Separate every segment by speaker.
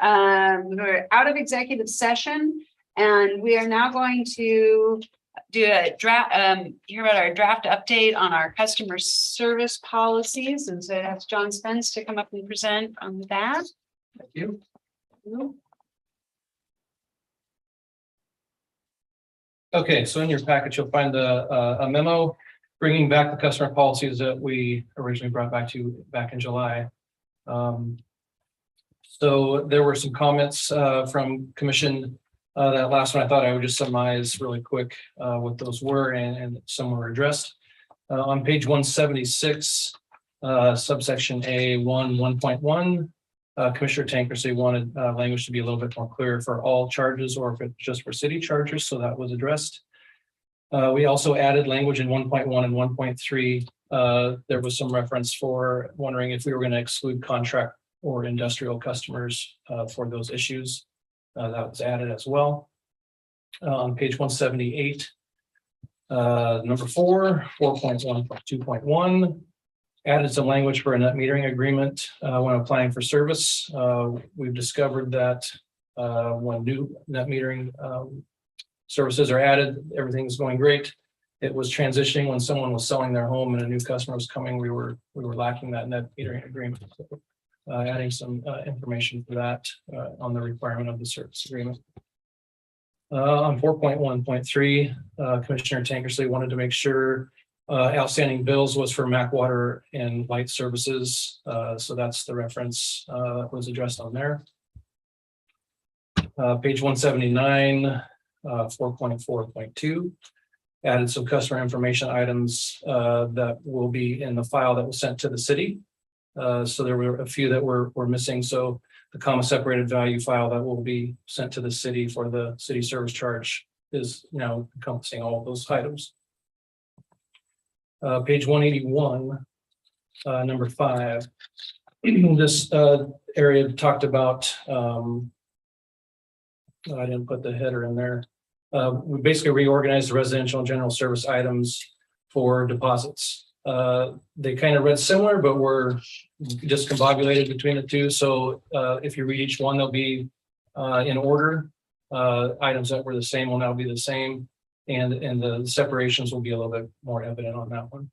Speaker 1: We're out of executive session, and we are now going to do a draft, hear about our draft update on our customer service policies. And so that's John Spence to come up and present on that.
Speaker 2: Thank you. Okay, so in your package, you'll find a memo bringing back the customer policies that we originally brought back to you back in July. So there were some comments from commission. That last one, I thought I would just summarize really quick what those were, and some were addressed. On page 176, subsection A1, 1.1, Commissioner Tankersley wanted language to be a little bit more clear for all charges, or if it's just for city charges, so that was addressed. We also added language in 1.1 and 1.3. There was some reference for wondering if we were going to exclude contract or industrial customers for those issues. That was added as well. On page 178, number 4.1.2.1, added some language for a net metering agreement when applying for service. We've discovered that when new net metering services are added, everything's going great. It was transitioning when someone was selling their home and a new customer was coming. We were lacking that net metering agreement. Adding some information for that on the requirement of the service agreement. On 4.1.3, Commissioner Tankersley wanted to make sure outstanding bills was for MAC water and light services. So that's the reference that was addressed on there. Page 179, 4.4.2, added some customer information items that will be in the file that was sent to the city. So there were a few that were missing. So the comma separated value file that will be sent to the city for the city service charge is now encompassing all of those items. Page 181, number 5. This area talked about, I didn't put the header in there. We basically reorganized the residential and general service items for deposits. They kind of read similar, but were discombobulated between the two. So if you read each one, they'll be in order. Items that were the same will now be the same, and the separations will be a little bit more evident on that one.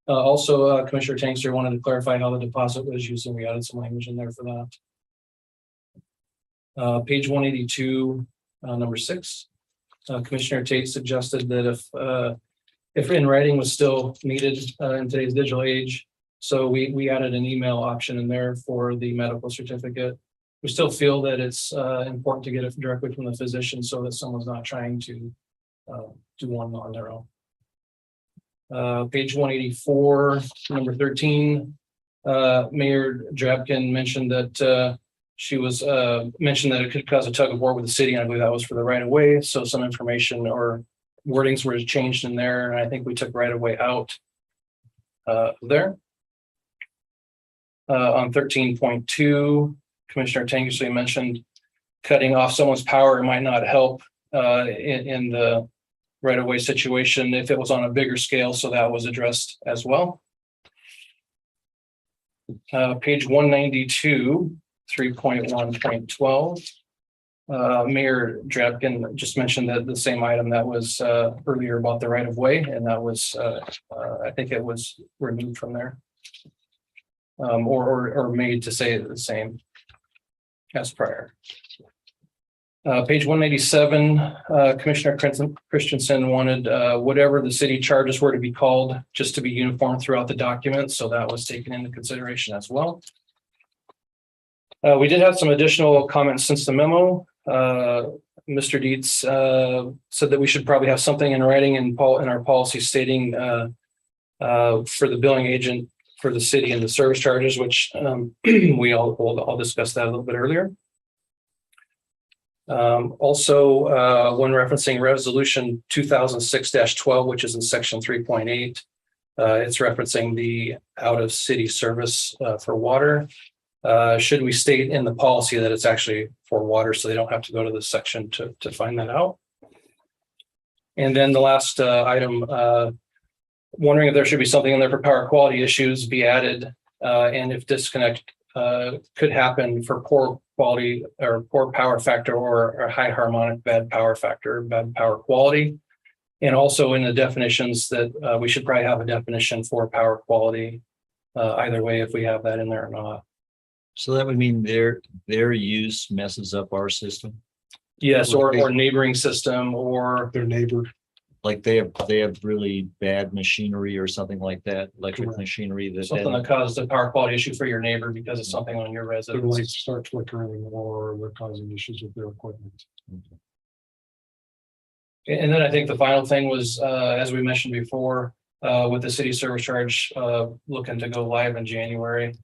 Speaker 2: Also, Commissioner Tankster wanted to clarify how the deposit was used, and we added some language in there for that. Page 182, number 6. Commissioner Tate suggested that if in writing was still needed in today's digital age, so we added an email option in there for the medical certificate. We still feel that it's important to get it directly from the physician so that someone's not trying to do one on their own. Page 184, number 13, Mayor Drabkin mentioned that she was mentioned that it could cause a tug of war with the city, and I believe that was for the right of way. So some information or wordings were changed in there, and I think we took right of way out there. On 13.2, Commissioner Tankersley mentioned cutting off someone's power might not help in the right of way situation if it was on a bigger scale, so that was addressed as well. Page 192, 3.1.12. Mayor Drabkin just mentioned that the same item that was earlier about the right of way, and that was I think it was removed from there, or made to say the same as prior. Page 187, Commissioner Christensen wanted whatever the city charges were to be called just to be uniform throughout the document, so that was taken into consideration as well. We did have some additional comments since the memo. Mr. Dietz said that we should probably have something in writing in our policy stating for the billing agent for the city and the service charges, which I'll discuss that a little bit earlier. Also, when referencing resolution 2006-12, which is in section 3.8, it's referencing the out of city service for water. Should we state in the policy that it's actually for water, so they don't have to go to this section to find that out? And then the last item, wondering if there should be something in there for power quality issues be added, and if disconnect could happen for poor quality or poor power factor or a high harmonic bad power factor, bad power quality. And also in the definitions that we should probably have a definition for power quality, either way, if we have that in there or not.
Speaker 3: So that would mean their use messes up our system.
Speaker 2: Yes, or neighboring system or
Speaker 4: Their neighbor.
Speaker 3: Like they have really bad machinery or something like that, electric
Speaker 4: Correct.
Speaker 3: machinery that
Speaker 2: something that caused a power quality issue for your neighbor because of something on your
Speaker 4: Their
Speaker 2: residence.
Speaker 4: lights start flickering or they're causing issues with their equipment.
Speaker 2: And then I think the final thing was, as we mentioned before, with the city service charge, looking to go live in January.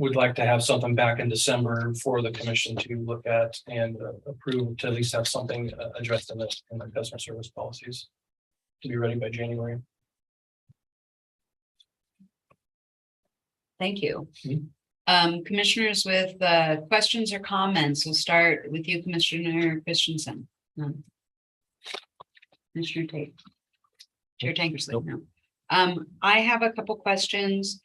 Speaker 2: We'd like to have something back in December for the commission to look at and approve, to at least have something addressed in the customer service policies to be ready by January.
Speaker 1: Thank you.
Speaker 2: Mhm.
Speaker 1: Commissioners with questions or comments, we'll start with you, Commissioner Christensen. None. Commissioner Tate. Chair Tankersley,
Speaker 3: Nope.
Speaker 1: no. I have a couple questions.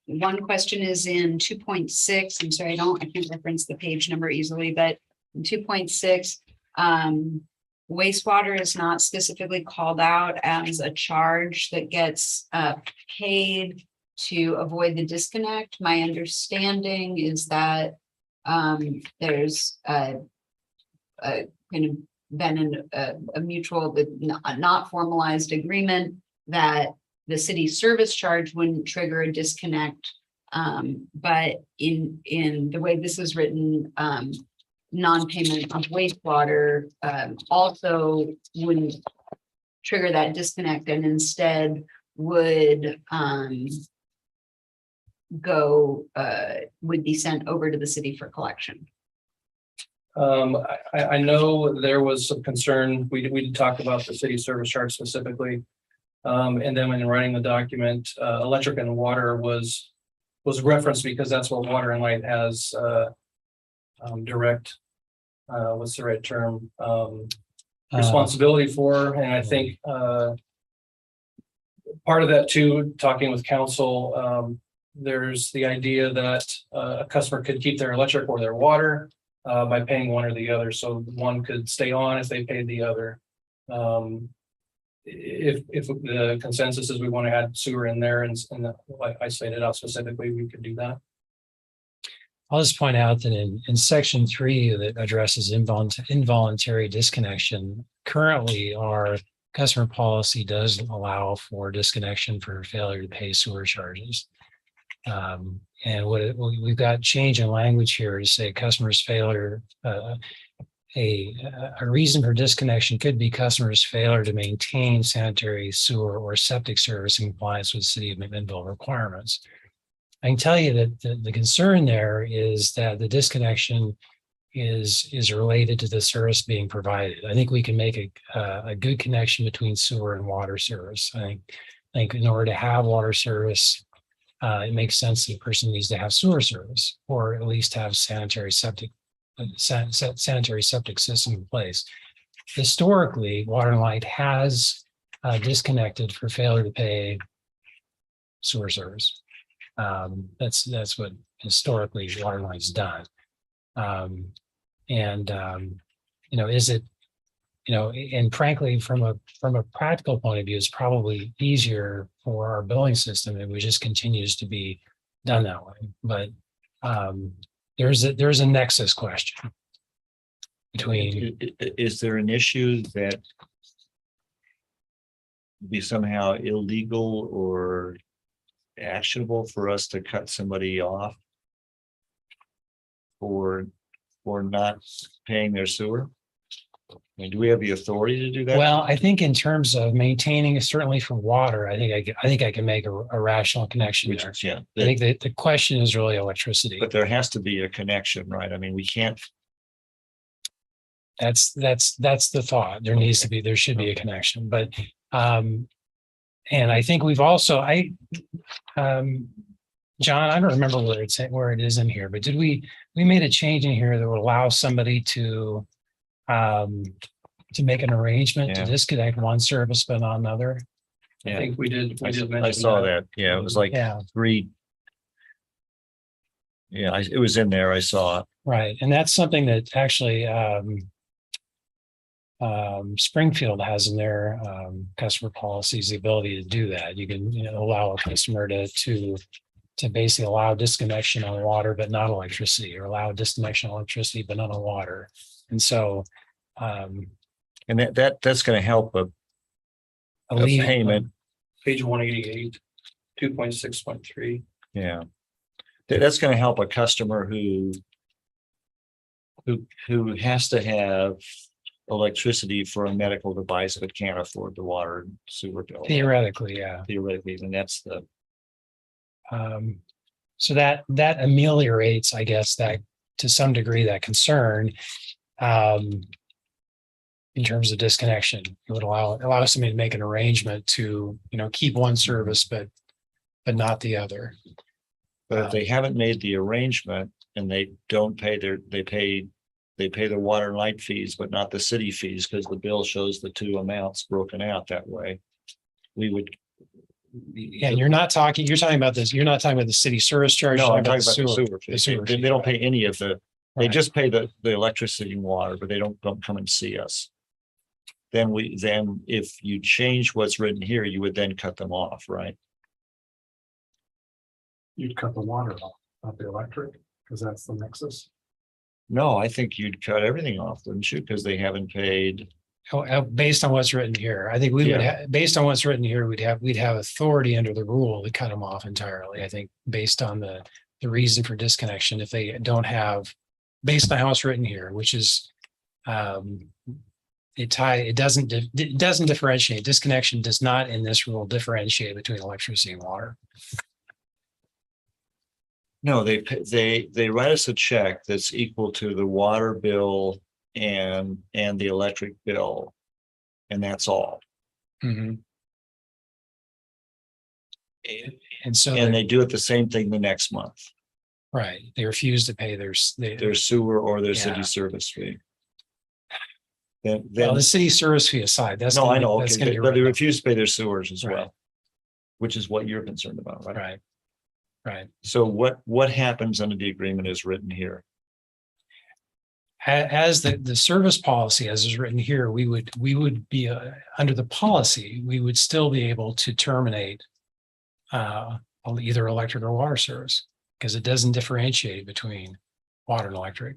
Speaker 1: One question is in 2.6. I'm sorry, I can't reference the page number easily, but in 2.6, wastewater is not specifically called out as a charge that gets paid to avoid the disconnect. My understanding is that there's kind of been a mutual but not formalized agreement that the city service charge wouldn't trigger a disconnect. But in the way this is written, non-payment of wastewater also wouldn't trigger that disconnect and instead would would be sent over to the city for collection.
Speaker 2: I know there was some concern. We did talk about the city service charge specifically. And then when writing the document, electric and water was referenced because that's what Water and Light has direct, what's the right term? Responsibility for. And I think part of that too, talking with council, there's the idea that a customer could keep their electric or their water by paying one or the other. So one could stay on if they paid the other. If the consensus is we want to add sewer in there and like I stated out specifically, we could do that.
Speaker 5: I'll just point out that in section 3 that addresses involuntary disconnection, currently our customer policy does allow for disconnection for failure to pay sewer charges. And we've got change in language here to say customers failure, a reason for disconnection could be customers' failure to maintain sanitary, sewer, or septic service in compliance with City of McMinnville requirements. I can tell you that the concern there is that the disconnection is related to the service being provided. I think we can make a good connection between sewer and water service. I think in order to have water service, it makes sense that the person needs to have sewer service or at least have sanitary septic system in place. Historically, Water and Light has disconnected for failure to pay sewer service. That's what historically Water and Light's done. Is it, and frankly, from a practical point of view, it's probably easier for our billing system if it just continues to be done that way. But there's a nexus question between.
Speaker 3: Is there an issue that would be somehow illegal or actionable for us to cut somebody off for not paying their sewer? I mean, do we have the authority to do that?
Speaker 5: Well, I think in terms of maintaining, certainly for water, I think I can make a rational connection there.
Speaker 3: Yeah,
Speaker 5: I think that the question is really electricity.
Speaker 3: but there has to be a connection, right? I mean, we can't.
Speaker 5: That's the thought. There should be a connection, but and I think we've also, John, I don't remember where it is in here, but did we made a change in here that would allow somebody to make an arrangement to disconnect one service but not another?
Speaker 2: I think we did.
Speaker 3: I saw that. Yeah, it was like
Speaker 5: Yeah.
Speaker 3: three Yeah, it was in there. I saw it.
Speaker 5: Right, and that's something that actually Springfield has in their customer policies, the ability to do that. You can, allow a customer to basically allow disconnection on water, but not electricity, or allow disconnection on electricity, but not on water. And so
Speaker 3: And that's going to help a payment.
Speaker 2: Page 188, 2.6.3.
Speaker 3: Yeah. That's going to help a customer who has to have electricity for a medical device but can't afford the water and sewer bill.
Speaker 5: Theoretically, yeah.
Speaker 3: Theoretically, and that's the,
Speaker 5: So that ameliorates, I guess, that to some degree, that concern. In terms of disconnection, it would allow somebody to make an arrangement to, keep one service, but not the other.
Speaker 3: but if they haven't made the arrangement and they don't pay they pay the water and light fees, but not the city fees, because the bill shows the two amounts broken out that way. We would.
Speaker 5: Yeah, you're talking about this, you're not talking about the city service charge.
Speaker 3: No,
Speaker 5: you're
Speaker 3: I'm talking about the
Speaker 5: sewer.
Speaker 3: sewer fee.
Speaker 5: the sewer
Speaker 3: They
Speaker 5: fee,
Speaker 3: don't
Speaker 5: right.
Speaker 3: pay any of the, they
Speaker 5: Right.
Speaker 3: just pay the electricity and water, but they don't come and see us. Then if you change what's written here, you would then cut them off, right?
Speaker 4: You'd cut the water off, not the electric, because that's the nexus.
Speaker 3: No, I think you'd cut everything off, wouldn't you? Because they haven't paid.
Speaker 5: Based on what's written here, I think we would
Speaker 3: Yeah.
Speaker 5: have, based on what's written here, we'd have authority under the rule to cut them off entirely. I think based on the reason for disconnection, if they don't have, based on how it's written here, which is, it doesn't differentiate. Disconnection does not in this rule differentiate between electricity and water.
Speaker 3: No, they write us a check that's equal to the water bill and the electric bill. And that's all.
Speaker 5: And so,
Speaker 3: And they do it the same thing the next month.
Speaker 5: right, they refuse to pay
Speaker 3: Their sewer or their city
Speaker 5: Yeah.
Speaker 3: service fee.
Speaker 5: well,
Speaker 3: Then,
Speaker 5: the city service fee aside, that's.
Speaker 3: no,
Speaker 5: gonna
Speaker 3: I
Speaker 5: be-
Speaker 3: know,
Speaker 5: that's
Speaker 3: okay,
Speaker 5: gonna be
Speaker 3: but they
Speaker 5: written up.
Speaker 3: refuse to pay their sewers as
Speaker 5: Right.
Speaker 3: well. Which is what you're concerned about, right?
Speaker 5: Right. Right.
Speaker 3: So what happens under the agreement is written here.
Speaker 5: As the service policy, as is written here, we would be under the policy, we would still be able to terminate either electric or water service, because it doesn't differentiate between water and electric.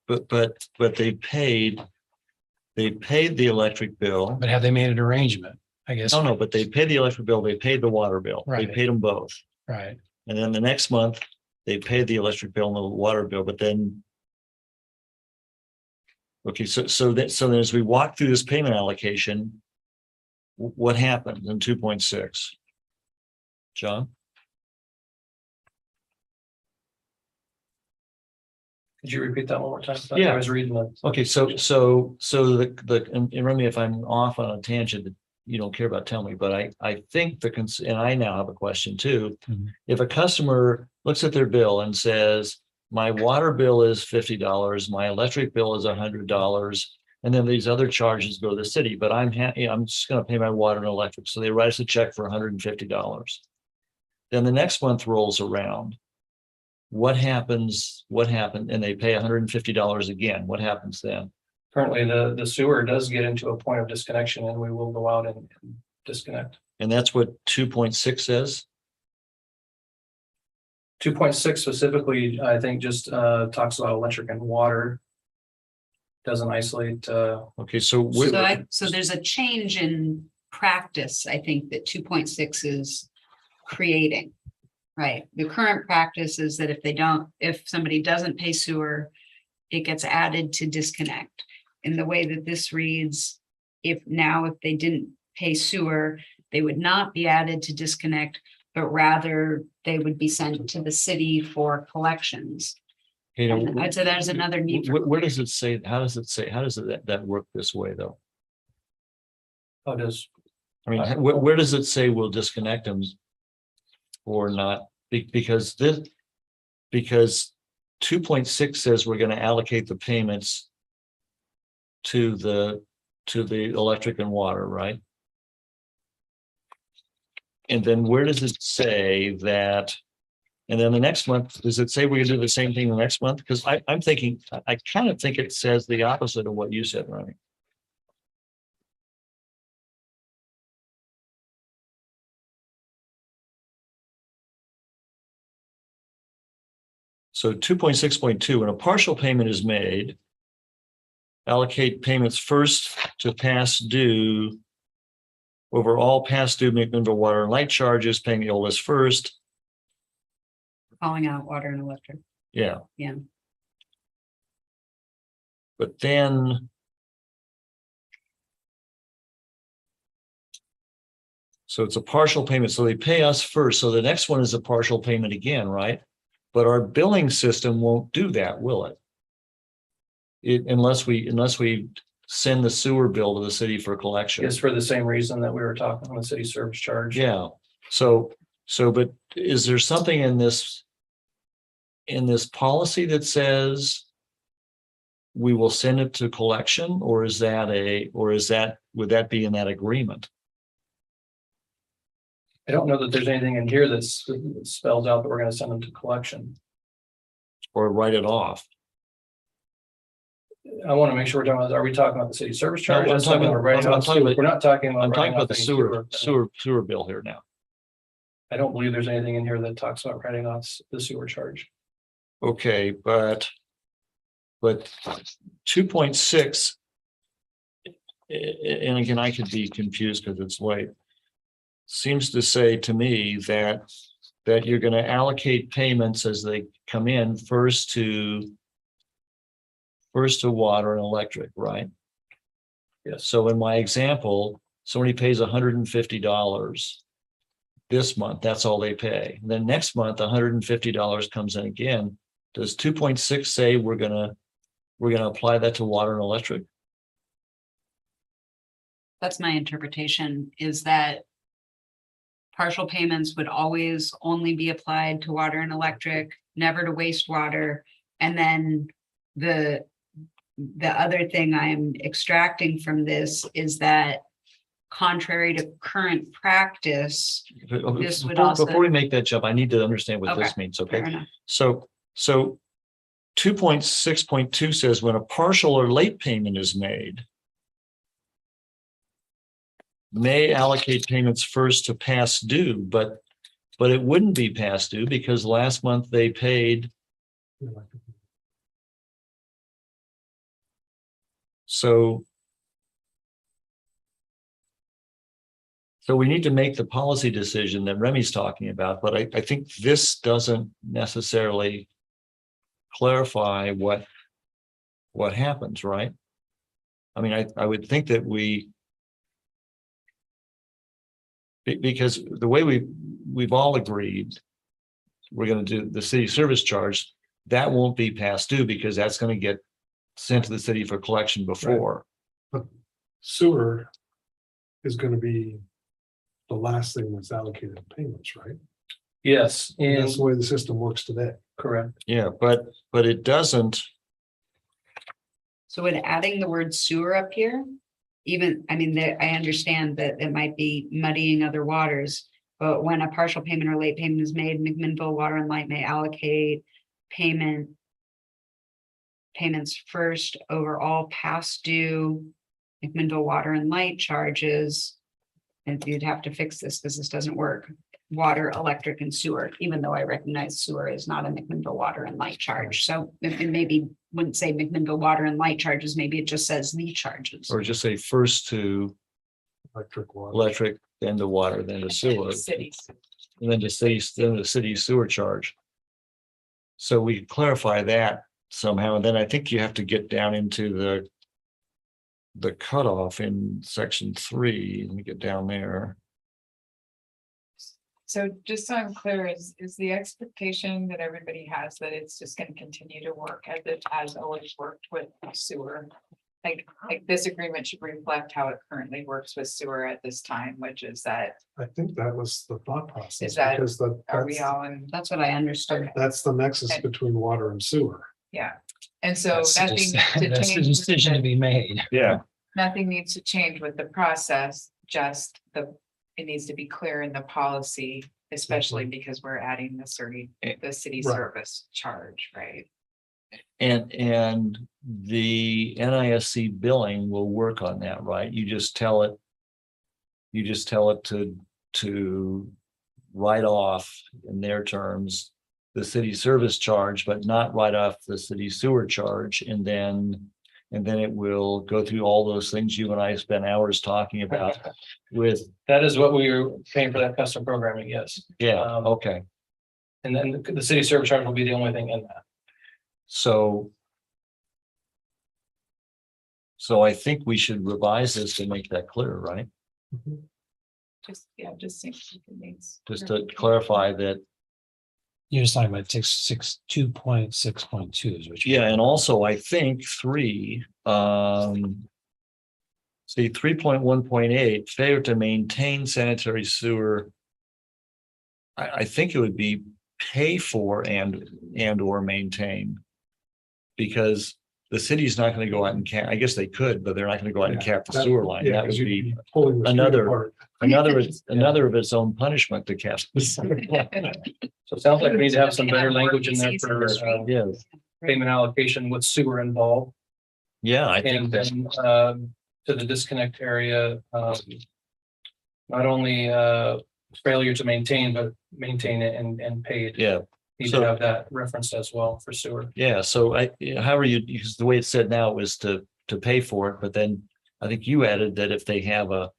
Speaker 3: But they paid the electric bill.
Speaker 5: But have they made an arrangement? I guess.
Speaker 3: No, but they paid the electric bill, they paid the water bill, they
Speaker 5: Right.
Speaker 3: paid them both.
Speaker 5: Right.
Speaker 3: And then the next month, they paid the electric bill and the water bill, but then. Okay, so then as we walk through this payment allocation. What happened in 2.6? John?
Speaker 2: Could you repeat that one more time?
Speaker 3: Yeah.
Speaker 2: I was reading the.
Speaker 3: Okay, so and run me if I'm off on a tangent that you don't care about, tell me, but I think and I now have a question too.
Speaker 5: Mhm.
Speaker 3: If a customer looks at their bill and says, my water bill is $50, my electric bill is $100, and then these other charges go to the city, but I'm just gonna pay my water and electric, so they write us a check for $150. Then the next month rolls around. What happens? And they pay $150 again. What happens then?
Speaker 2: Currently, the sewer does get into a point of disconnection and we will go out and disconnect.
Speaker 3: And that's what 2.6 says?
Speaker 2: 2.6 specifically, I think just talks about electric and water. Doesn't isolate
Speaker 3: Okay, so
Speaker 1: So there's a change in practice, I think, that 2.6 is creating. Right, the current practice is that if somebody doesn't pay sewer, it gets added to disconnect. In the way that this reads, if they didn't pay sewer, they would not be added to disconnect, but rather they would be sent to the city for collections. And I'd say there's another need for.
Speaker 3: Where does it say, how does that work this way, though?
Speaker 2: how does.
Speaker 3: I mean, where does it say we'll disconnect them? Or not, because 2.6 says we're gonna allocate the payments to the electric and water, right? And then where does it say that And then the next month, does it say we're gonna do the same thing the next month? Because I'm thinking, I kind of think it says the opposite of what you said, Ronnie. So 2.6.2, when a partial payment is made, allocate payments first to past due over all past due McMinnville water and light charges, paying the oldest first.
Speaker 1: Calling out water and electric.
Speaker 3: Yeah.
Speaker 1: Yeah.
Speaker 3: But then. So it's a partial payment. So they pay us first. So the next one is a partial payment again, right? But our billing system won't do that, will it? Unless we send the sewer bill to the city for collection.
Speaker 2: It's for the same reason that we were talking on the city service charge.
Speaker 3: Yeah, so, but is there something in this policy that says we will send it to collection, or would that be in that agreement?
Speaker 2: I don't know that there's anything in here that spells out that we're gonna send them to collection.
Speaker 3: Or write it off?
Speaker 2: I want to make sure are we talking about the city service charge?
Speaker 3: No, I'm
Speaker 2: That's
Speaker 3: talking
Speaker 2: something
Speaker 3: about-
Speaker 2: we're writing
Speaker 3: I'm
Speaker 2: off
Speaker 3: talking
Speaker 2: sewer.
Speaker 3: about-
Speaker 2: We're not talking about.
Speaker 3: I'm talking
Speaker 2: writing
Speaker 3: about
Speaker 2: off
Speaker 3: the
Speaker 2: any
Speaker 3: sewer bill here now.
Speaker 2: I don't believe there's anything in here that talks about writing off the sewer charge.
Speaker 3: Okay, but 2.6. And again, I could be confused because it's late. Seems to say to me that you're going to allocate payments as they come in first to water and electric, right?
Speaker 2: Yes.
Speaker 3: So in my example, somebody pays $150 this month, that's all they pay. Then next month, $150 comes in again. Does 2.6 say we're gonna apply that to water and electric?
Speaker 1: That's my interpretation, is that partial payments would always only be applied to water and electric, never to wastewater. And then the other thing I'm extracting from this is that contrary to current practice, This would also-
Speaker 3: Before we make that jump, I need to understand what this
Speaker 1: Okay,
Speaker 3: means,
Speaker 1: fair
Speaker 3: okay?
Speaker 1: enough.
Speaker 3: So 2.6.2 says when a partial or late payment is made, may allocate payments first to past due, but it wouldn't be past due because last month they paid. So we need to make the policy decision that Remy's talking about, but I think this doesn't necessarily clarify what happens, right? I mean, I would think that because the way we've all agreed, we're going to do the city service charge, that won't be past due because that's going to get sent to the city for collection before.
Speaker 4: Sewer is gonna be the last thing that's allocated in payments, right?
Speaker 2: Yes,
Speaker 4: And
Speaker 2: and
Speaker 4: that's the way the system works today.
Speaker 2: correct.
Speaker 3: Yeah, but it doesn't.
Speaker 1: So with adding the word sewer up here, even, I mean, I understand that it might be muddying other waters, but when a partial payment or late payment is made, McMinnville Water and Light may allocate payments first over all past due McMinnville Water and Light charges. And you'd have to fix this because this doesn't work. Water, electric, and sewer, even though I recognize sewer is not a McMinnville Water and Light charge. So it maybe wouldn't say McMinnville Water and Light charges, maybe it just says the charges.
Speaker 3: Or just say first to
Speaker 4: Electric, water.
Speaker 3: electric, then to water, then to sewer,
Speaker 1: Cities.
Speaker 3: and then the city sewer charge. So we clarify that somehow, and then I think you have to get down into the cutoff in section 3. Let me get down there.
Speaker 6: So just so I'm clear, is the expectation that everybody has that it's just gonna continue to work as it has always worked with sewer? Like this agreement should reflect how it currently works with sewer at this time, which is that,
Speaker 4: I think that was the thought process.
Speaker 6: Is that-
Speaker 4: Because
Speaker 6: are we all in?
Speaker 1: That's what I understood.
Speaker 4: that's the nexus
Speaker 6: Okay.
Speaker 4: between water and sewer.
Speaker 6: Yeah, and so
Speaker 5: That's
Speaker 6: nothing
Speaker 5: just-
Speaker 6: needs to
Speaker 5: that's the
Speaker 6: change.
Speaker 5: decision to
Speaker 6: with
Speaker 5: be made.
Speaker 3: Yeah.
Speaker 6: Nothing needs to change with the process, just it needs to be clear in the policy especially because we're adding the city
Speaker 4: Right.
Speaker 6: service charge, right?
Speaker 3: And the NISC billing will work on that, right? You just tell it. You just tell it to write off in their terms, the city service charge, but not write off the city sewer charge, and then it will go through all those things you and I spent hours talking about with,
Speaker 2: That is what we are paying for that custom programming, yes.
Speaker 3: yeah,
Speaker 2: Um,
Speaker 3: okay.
Speaker 2: And then the city service charge will be the only thing in that.
Speaker 3: So I think we should revise this to make that clear, right?
Speaker 6: Just think it needs.
Speaker 3: Just to clarify that.
Speaker 5: You're just talking about 2.6.2 is what you.
Speaker 3: Yeah, and also I think 3.1.8, failure to maintain sanitary sewer. I think it would be pay for and or maintain. Because the city's not going to go out and cap, I guess they could, but they're not going to go out and cap the sewer line.
Speaker 4: Yeah,
Speaker 3: That would
Speaker 4: 'cause you'd
Speaker 3: be
Speaker 4: pulling the street
Speaker 3: another-
Speaker 4: apart.
Speaker 3: another of its own punishment to cap. the sewer line.
Speaker 2: So it sounds like we need to have some better language in there for
Speaker 3: Yes,
Speaker 2: payment allocation with sewer involved.
Speaker 3: yeah, I think
Speaker 2: And
Speaker 3: that,
Speaker 2: then to the disconnect area, not only failure to maintain, but maintain it and paid.
Speaker 3: yeah.
Speaker 2: Need
Speaker 3: So-
Speaker 2: to have that referenced as well for sewer.
Speaker 3: Yeah, so however because the way it's said now was to pay for it, but then I think you added that if they had a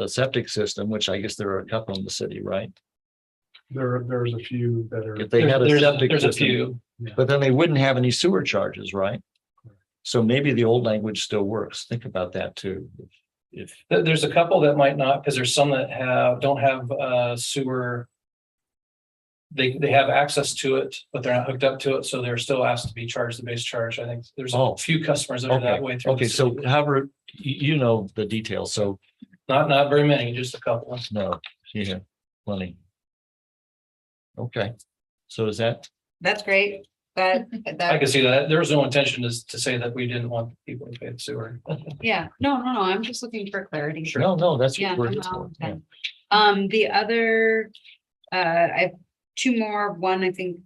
Speaker 3: septic system, which I guess there are a couple in the city, right?
Speaker 4: There's a few that are.
Speaker 3: If they had a septic
Speaker 2: There's a
Speaker 3: system,
Speaker 2: few.
Speaker 3: but then they wouldn't have any sewer charges, right? So maybe the old language still works. Think about that too. If,
Speaker 2: There's a couple that might not, because there's some that don't have sewer. They have access to it, but they're not hooked up to it, so they're still asked to be charged the base charge. I think there's
Speaker 3: Oh.
Speaker 2: a few customers that are that way through. the
Speaker 3: okay, so
Speaker 2: city.
Speaker 3: however, you know the details, so
Speaker 2: Not very many, just a couple.
Speaker 3: no, yeah, plenty. Okay, so is that,
Speaker 1: That's great. That,
Speaker 2: I
Speaker 1: that,
Speaker 2: can see that. There was no intention to say that we didn't want people to pay the sewer.
Speaker 1: yeah, no, I'm just looking for clarity.
Speaker 3: no, that's
Speaker 1: Yeah.
Speaker 3: what we're
Speaker 1: I'm
Speaker 3: here
Speaker 1: all
Speaker 3: for.
Speaker 1: with
Speaker 3: Yeah.
Speaker 1: that. The other, I have two more, one, I think,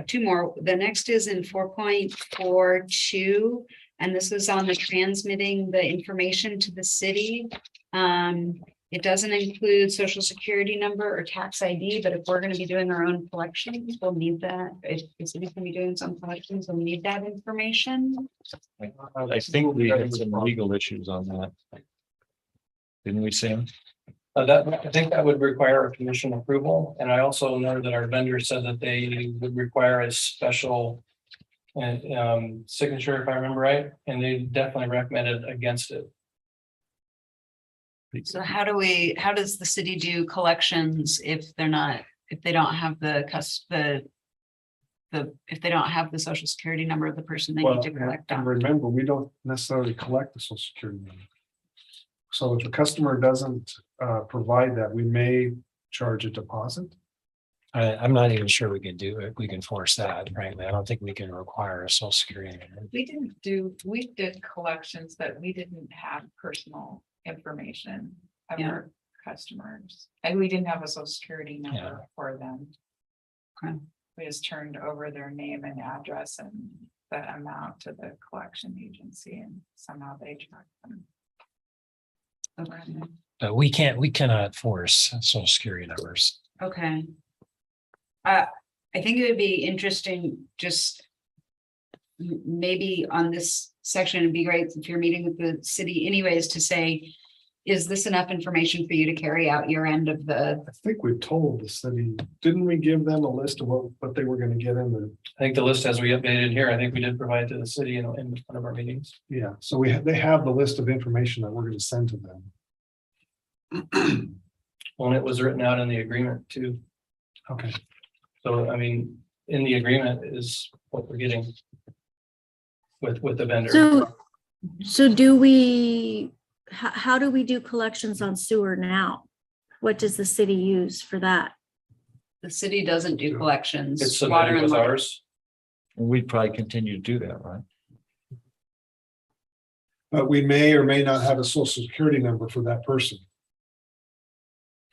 Speaker 1: two more. The next is in 4.42. And this is on the transmitting the information to the city. It doesn't include social security number or tax ID, but if we're gonna be doing our own collections, we'll need that. If the city's gonna be doing some collections, we'll need that information.
Speaker 3: I think we had some legal issues on that. Didn't we, Sam?
Speaker 2: I think that would require a commission approval, and I also know that our vendor said that they would require a special. Signature, if I remember right, and they definitely recommended against it.
Speaker 1: So how does the city do collections if they don't have if they don't have the social security number of the person they
Speaker 4: Well,
Speaker 1: need to collect
Speaker 4: and
Speaker 1: on?
Speaker 4: remember, we don't necessarily collect the social security number. So if a customer doesn't provide that, we may charge a deposit.
Speaker 5: I'm not even sure we can do it. We can force that, frankly. I don't think we can require a social security number.
Speaker 6: We did collections that we didn't have personal information of
Speaker 1: Yeah.
Speaker 6: our customers. And we didn't have a social security
Speaker 5: Yeah.
Speaker 6: number for them.
Speaker 1: Okay.
Speaker 6: We just turned over their name and address and the amount to the collection agency, and somehow they track them.
Speaker 1: Okay.
Speaker 5: But we cannot force social security numbers.
Speaker 1: Okay. I think it would be interesting, just maybe on this section, it'd be great if you're meeting with the city anyways to say, is this enough information for you to carry out your end of the,
Speaker 4: I think we told the city, didn't we give them a list of what they were gonna get in the,
Speaker 2: I think the list as we updated here, I think we did provide to the city in one of our meetings.
Speaker 4: yeah, so they have the list of information that we're gonna send to them.
Speaker 2: Well, and it was written out in the agreement too.
Speaker 4: Okay.
Speaker 2: So, I mean, in the agreement is what we're getting with the vendor.
Speaker 7: So do we, how do we do collections on sewer now? What does the city use for that?
Speaker 1: the city doesn't do collections.
Speaker 2: It's
Speaker 1: Water
Speaker 2: submitted
Speaker 1: and
Speaker 2: with
Speaker 1: light.
Speaker 2: ours.
Speaker 3: And we'd probably continue to do that, right?
Speaker 4: But we may or may not have a social security number for that person.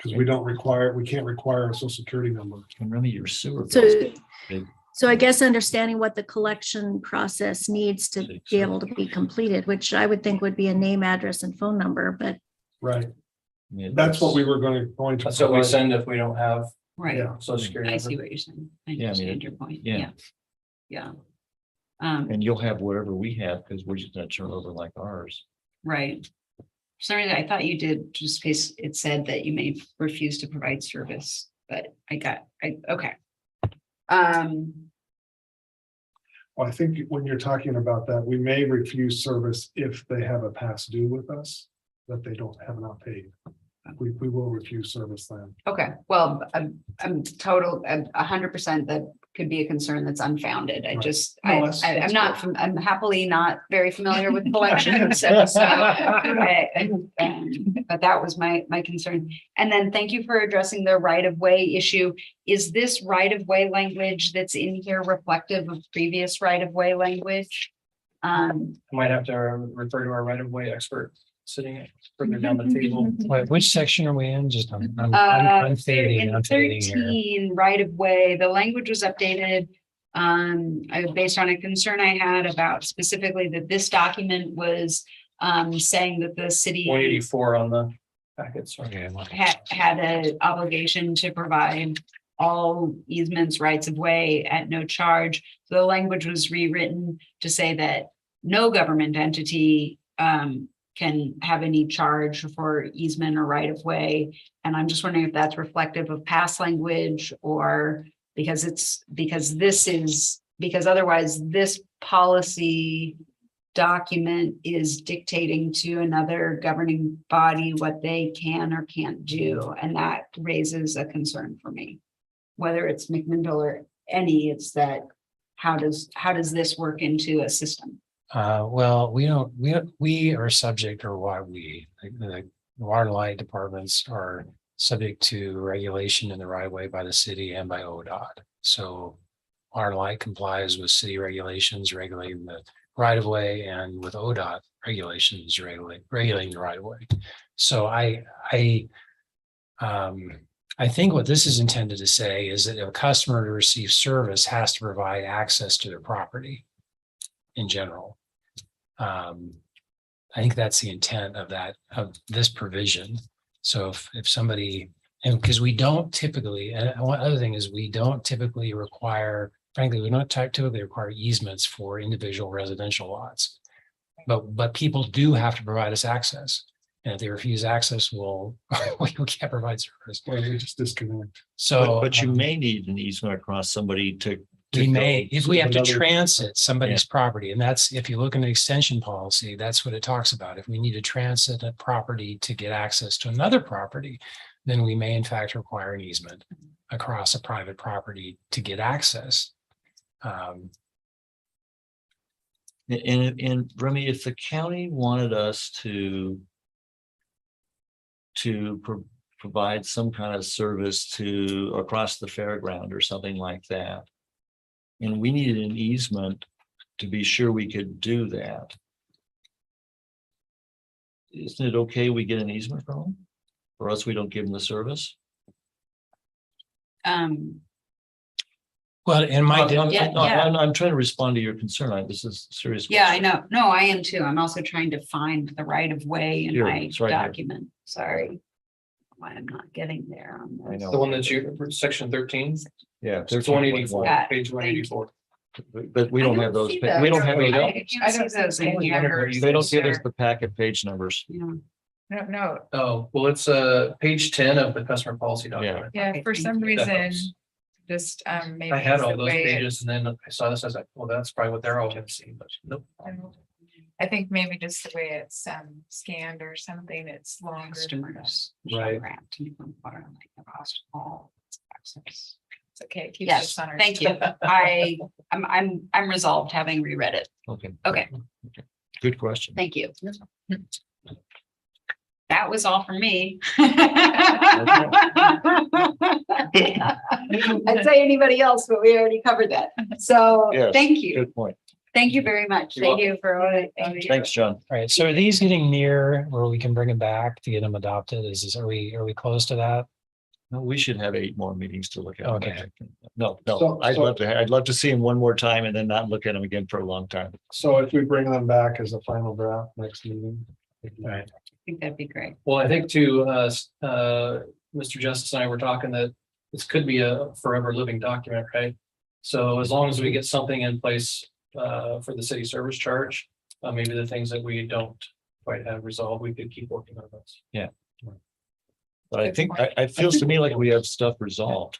Speaker 4: Because we can't require a social security number.
Speaker 3: And remember your sewer.
Speaker 7: So,
Speaker 3: bills. Big.
Speaker 7: so I guess understanding what the collection process needs to be able to be completed, which I would think would be a name, address, and phone number, but
Speaker 4: Right.
Speaker 3: Yeah,
Speaker 4: That's what we were going to.
Speaker 2: That's what we send if we don't have
Speaker 1: Right.
Speaker 4: Yeah.
Speaker 2: social security.
Speaker 1: I see
Speaker 2: number.
Speaker 1: what you're saying. I
Speaker 3: Yeah, I mean,
Speaker 1: understand your point.
Speaker 3: yeah.
Speaker 1: Yeah. Yeah.
Speaker 3: And you'll have whatever we have, because we're just gonna turn over like ours.
Speaker 1: Right. For some reason, I thought you did just because it said that you may refuse to provide service, but okay.
Speaker 4: Well, I think when you're talking about that, we may refuse service if they have a past due with us that they don't have not paid. We will refuse service then.
Speaker 1: Okay, well, I'm 100% that could be a concern that's unfounded. I
Speaker 4: Right.
Speaker 1: just,
Speaker 4: No, that's
Speaker 1: I'm not, I'm happily not very familiar with collections. But that was my concern. And then thank you for addressing the right of way issue. Is this right of way language that's in here reflective of previous right of way language?
Speaker 2: Might have to refer to our right of way expert sitting further down the table.
Speaker 5: Wait, which section are we in? Just I'm fading,
Speaker 1: In
Speaker 5: I'm fading here.
Speaker 1: 13 right of way, the language was updated. Based on a concern I had about specifically that this document was saying that the city
Speaker 2: 184 on the packets.
Speaker 5: Okay,
Speaker 1: had an obligation to provide all easements, rights of way at no charge. So the language was rewritten to say that no government entity can have any charge for easement or right of way. And I'm just wondering if that's reflective of past language or because otherwise this policy document is dictating to another governing body what they can or can't do. And that raises a concern for me. Whether it's McMinnville or any, it's that how does this work into a system?
Speaker 5: Well, we are subject, or why the water and light departments are subject to regulation in the right of way by the city and by ODOT. So water and light complies with city regulations regulating the right of way and with ODOT regulations regulating the right of way. So I think what this is intended to say is that if a customer to receive service has to provide access to their property in general. I think that's the intent of this provision. So if somebody, and because we don't typically, and one other thing is we don't typically require, frankly, we don't typically require easements for individual residential lots. But people do have to provide us access. And if they refuse access, we can't provide service.
Speaker 4: Or we just disconnect.
Speaker 5: So.
Speaker 3: But you may need an easement across somebody to.
Speaker 5: We may, if we have to
Speaker 4: another-
Speaker 5: transit somebody's property, and that's, if you look in the extension policy, that's what it talks about. If we need to transit a property to get access to another property, then we may in fact require an easement across a private property to get access.
Speaker 3: And Remy, if the county wanted us to provide some kind of service to across the fairground or something like that, and we needed an easement to be sure we could do that, isn't it okay we get an easement from them? Or else we don't give them the service?
Speaker 5: Well, in my,
Speaker 3: I'm trying to respond to your concern. This is a serious.
Speaker 1: Yeah, I
Speaker 3: question.
Speaker 1: know. No, I am too. I'm also trying to find the right of way in
Speaker 3: Here,
Speaker 1: my
Speaker 3: it's right here.
Speaker 1: document. Sorry. Why I'm not getting there on
Speaker 3: I
Speaker 1: this.
Speaker 3: know.
Speaker 2: The one that's you, section 13,
Speaker 3: Yeah.
Speaker 2: it's 184,
Speaker 1: Yeah.
Speaker 2: page 184.
Speaker 3: But we don't have those.
Speaker 1: see
Speaker 3: We don't have
Speaker 1: those.
Speaker 3: those.
Speaker 6: I don't see those in here.
Speaker 3: They don't give us the packet page numbers.
Speaker 1: Yeah.
Speaker 6: No,
Speaker 2: Oh, well, it's page 10 of the customer policy document.
Speaker 6: yeah,
Speaker 1: Okay,
Speaker 6: for
Speaker 1: thank
Speaker 6: some
Speaker 1: you.
Speaker 6: reason, just maybe.
Speaker 2: I had
Speaker 6: it's
Speaker 2: all
Speaker 6: the
Speaker 2: those
Speaker 6: way it-
Speaker 2: pages and then I saw this, I was like, well, that's probably what they're all gonna see, but nope.
Speaker 6: I think maybe just the way it's scanned or something, it's longer.
Speaker 1: Customers.
Speaker 2: Right.
Speaker 1: Wrapped in water and light across all access.
Speaker 6: It's okay. it keeps
Speaker 1: Yes,
Speaker 6: us on our-
Speaker 1: thank you. I'm resolved having reread it.
Speaker 3: Okay.
Speaker 1: Okay.
Speaker 3: Good question.
Speaker 1: Thank you. That was all from me. I'd say anybody else, but we already covered that. So
Speaker 3: Yes,
Speaker 1: thank you.
Speaker 3: Good point.
Speaker 1: Thank you very much.
Speaker 2: You're
Speaker 1: Thank you for all that.
Speaker 3: Thanks, John.
Speaker 5: all right, so are these getting near where we can bring them back to get them adopted? Are we close to that?
Speaker 3: No, we should have 8 more meetings to look at.
Speaker 5: Okay.
Speaker 3: No,
Speaker 4: So-
Speaker 3: I'd love to see them one more time and then not look at them again for a long time.
Speaker 4: So if we bring them back as a final draft next meeting.
Speaker 5: Right.
Speaker 1: I think that'd be great.
Speaker 2: Well, I think too, Mr. Justice and I were talking that this could be a forever living document, right? So as long as we get something in place for the city service charge, maybe the things that we don't quite have resolved, we could keep working on those.
Speaker 3: But I think, it feels to me like we have stuff resolved.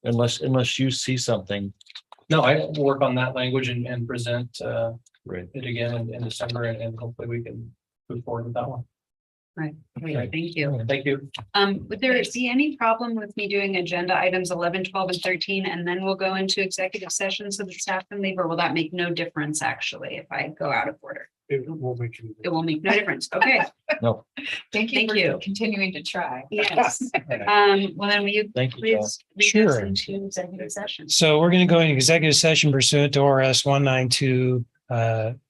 Speaker 3: Unless you see something.
Speaker 2: No, I will work on that language and present
Speaker 3: Right.
Speaker 2: it again in December, and hopefully we can move forward with that one.
Speaker 1: Great, thank you.
Speaker 2: Thank you.
Speaker 1: Would there be any problem with me doing agenda items 11, 12, and 13, and then we'll go into executive session so the staff can leave, or will that make no difference actually if I go out of order?
Speaker 4: It won't make any.
Speaker 1: It will make no difference. Okay,
Speaker 6: Thank you
Speaker 1: Thank
Speaker 6: for
Speaker 1: you.
Speaker 6: continuing to try.
Speaker 1: yes. Well, then will you
Speaker 3: Thank you, John.
Speaker 1: please lead us
Speaker 5: Sure.
Speaker 1: into executive session?
Speaker 5: So we're going to go into executive session pursuant to ORS 192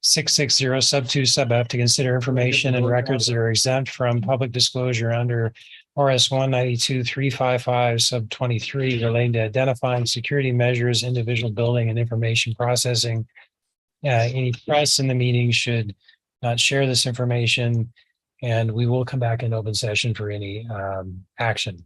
Speaker 5: 660 sub 2 sub F to consider information and records that are exempt from public disclosure under ORS 192 355 sub 23 relating to identifying security measures, individual building and information processing. Any press in the meeting should not share this information, and we will come back in open session for any action.